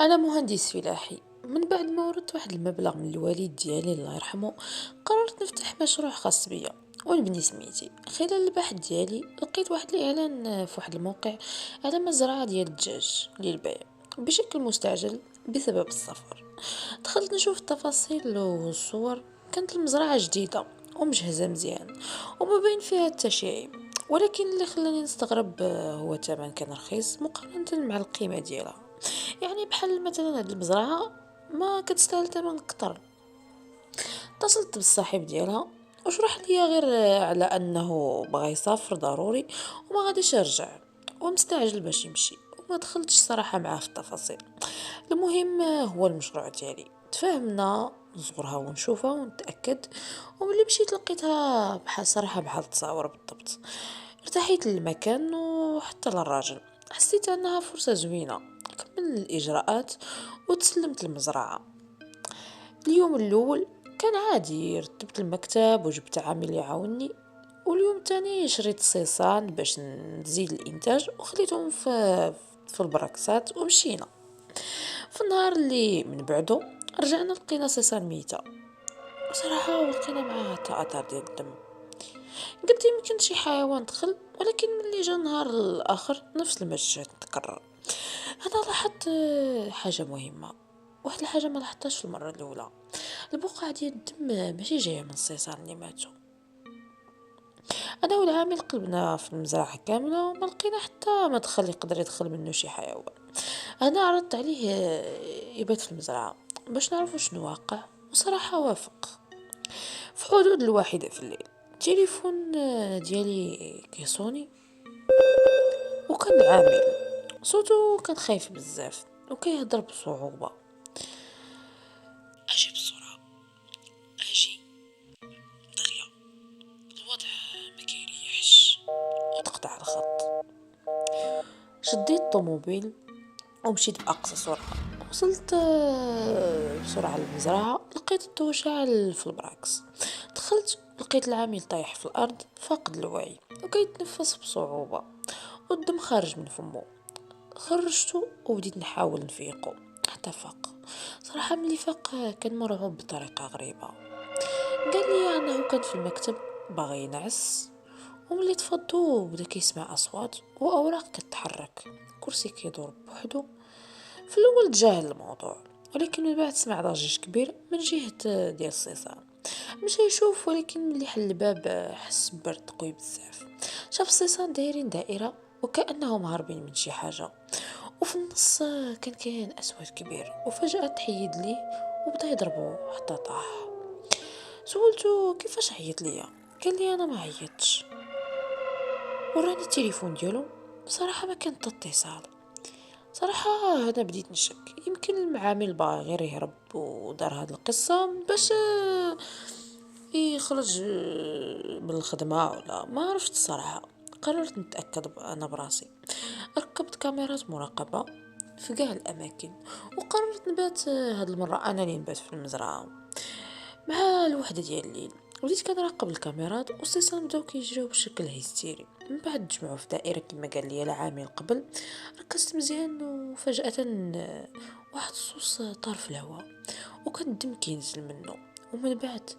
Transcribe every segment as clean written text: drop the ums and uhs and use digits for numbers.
انا مهندس فلاحي. من بعد ما ورثت واحد المبلغ من الوالد ديالي الله يرحمه، قررت نفتح مشروع خاص بيا ونبني سميتي. خلال البحث ديالي لقيت واحد الاعلان في واحد الموقع على مزرعه ديال الدجاج للبيع بشكل مستعجل بسبب السفر. دخلت نشوف التفاصيل والصور. كانت المزرعه جديده ومجهزه مزيان وما بين فيها حتى شي عيب، ولكن اللي خلاني نستغرب هو الثمن كان رخيص مقارنه مع القيمه ديالها. يعني بحال مثلا هاد المزرعة ما كتستاهل تمن كتر. اتصلت بالصاحب ديالها وشرح لي غير على انه بغى يسافر ضروري وما غاديش يرجع ومستعجل باش يمشي، وما دخلتش صراحة معاه في التفاصيل. المهم هو المشروع ديالي تفاهمنا نزورها ونشوفها ونتأكد. وملي مشيت لقيتها بحال صراحة بحال التصاور بالضبط. ارتحيت للمكان وحتى للراجل، حسيت انها فرصة زوينة. كمل الاجراءات وتسلمت المزرعة. اليوم الاول كان عادي، رتبت المكتب وجبت عامل يعاوني، واليوم الثاني شريت الصيصان باش نزيد الانتاج وخليتهم في البراكسات ومشينا. في النهار اللي من بعده رجعنا لقينا صيصان ميتة صراحة، ولقينا معاها حتى اثار ديال الدم. قلت يمكن شي حيوان دخل، ولكن ملي جا النهار الاخر نفس المشهد تكرر. انا لاحظت حاجه مهمه، واحد الحاجه ما لاحظتهاش في المره الاولى. البقع ديال الدم ماشي جايه من الصيصان اللي ماتوا. انا والعامل قلبنا في المزرعه كامله وما لقينا حتى مدخل يقدر يدخل منه شي حيوان. انا عرضت عليه يبات في المزرعه باش نعرفوا شنو واقع، وصراحه وافق. في حدود الواحدة في الليل التليفون ديالي كيصوني، وكان العامل صوته كان خايف بزاف وكيهضر بصعوبة. اجي بسرعة، اجي دغيا، الوضع ما كيريحش. وتقطع الخط. شديت الطوموبيل ومشيت بأقصى سرعة. وصلت بسرعة للمزرعة، لقيت الضو شاعل في البراكس. دخلت لقيت العامل طايح في الأرض فاقد الوعي وكيتنفس بصعوبة والدم خارج من فمه. خرجته وبديت نحاول نفيقه حتى فاق. صراحة ملي فاق كان مرعوب بطريقة غريبة. قال لي انه كان في المكتب باغي ينعس، وملي تفضو بدا كيسمع اصوات واوراق كتحرك، كرسي كيدور بوحدو. في الاول تجاهل الموضوع، ولكن من بعد سمع ضجيج كبير من جهة ديال الصيصان. مشى يشوف، ولكن ملي حل الباب حس ببرد قوي بزاف. شاف الصيصان دايرين دائرة وكأنهم هاربين من شي حاجة، وفي النص كان كاين اسود كبير، وفجأة تحيد ليه وبدا يضربه حتى طاح. سولته كيفاش عيط ليا، قال لي انا ما عيطتش. وراني التليفون ديالو، بصراحة ما كان حتى اتصال. صراحة انا بديت نشك يمكن المعامل باغي غير يهرب ودار هاد القصة باش يخرج من الخدمة، ولا ما عرفت الصراحة. قررت نتأكد أنا براسي. ركبت كاميرات مراقبة في قاع الأماكن، وقررت نبات هاد المرة أنا اللي نبات في المزرعة مع الوحدة ديال الليل. وليت كنراقب الكاميرات والصيصان بداو كيجريو بشكل هستيري. من بعد تجمعوا في دائرة كما قال لي العامل قبل. ركزت مزيان وفجأة واحد الصوص طار في الهواء وكان الدم كينزل منه، ومن بعد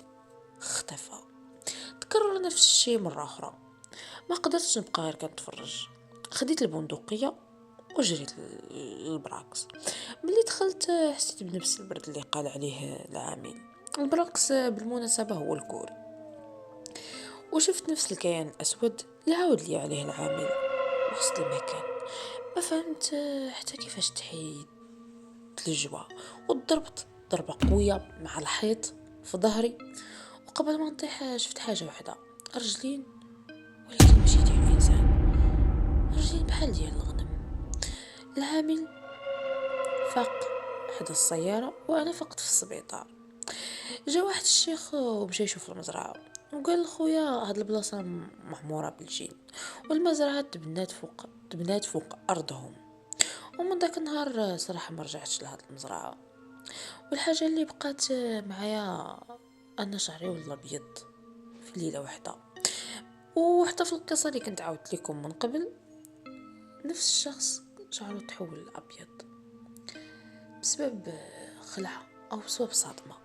اختفى. تكرر نفس الشيء مرة أخرى. ما قدرتش نبقى غير كنتفرج. خديت البندقية وجريت للبراكس. ملي دخلت حسيت بنفس البرد اللي قال عليه العامل. البراكس بالمناسبة هو الكوري. وشفت نفس الكيان الأسود اللي عاود لي عليه العامل وسط المكان. ما فهمت حتى كيفاش تحيد الجوا، وضربت ضربة قوية مع الحيط في ظهري. وقبل ما نطيح شفت حاجة واحدة، رجلين، ولكن ماشي ديال الإنسان، رجلين بحال ديال الغنم. العامل فاق حدا السيارة وأنا فقت في السبيطار. جا واحد الشيخ ومشى يشوف المزرعة، وقال لخويا هاد البلاصة معمورة بالجين، والمزرعة تبنات فوق أرضهم. ومن داك النهار صراحة ما رجعتش لهاد المزرعة. والحاجة اللي بقات معايا أن شعري ولا أبيض في ليلة واحدة. وحتى في القصة اللي كنت عاودت لكم من قبل، نفس الشخص شعره تحول أبيض. بسبب خلعة أو بسبب صدمة.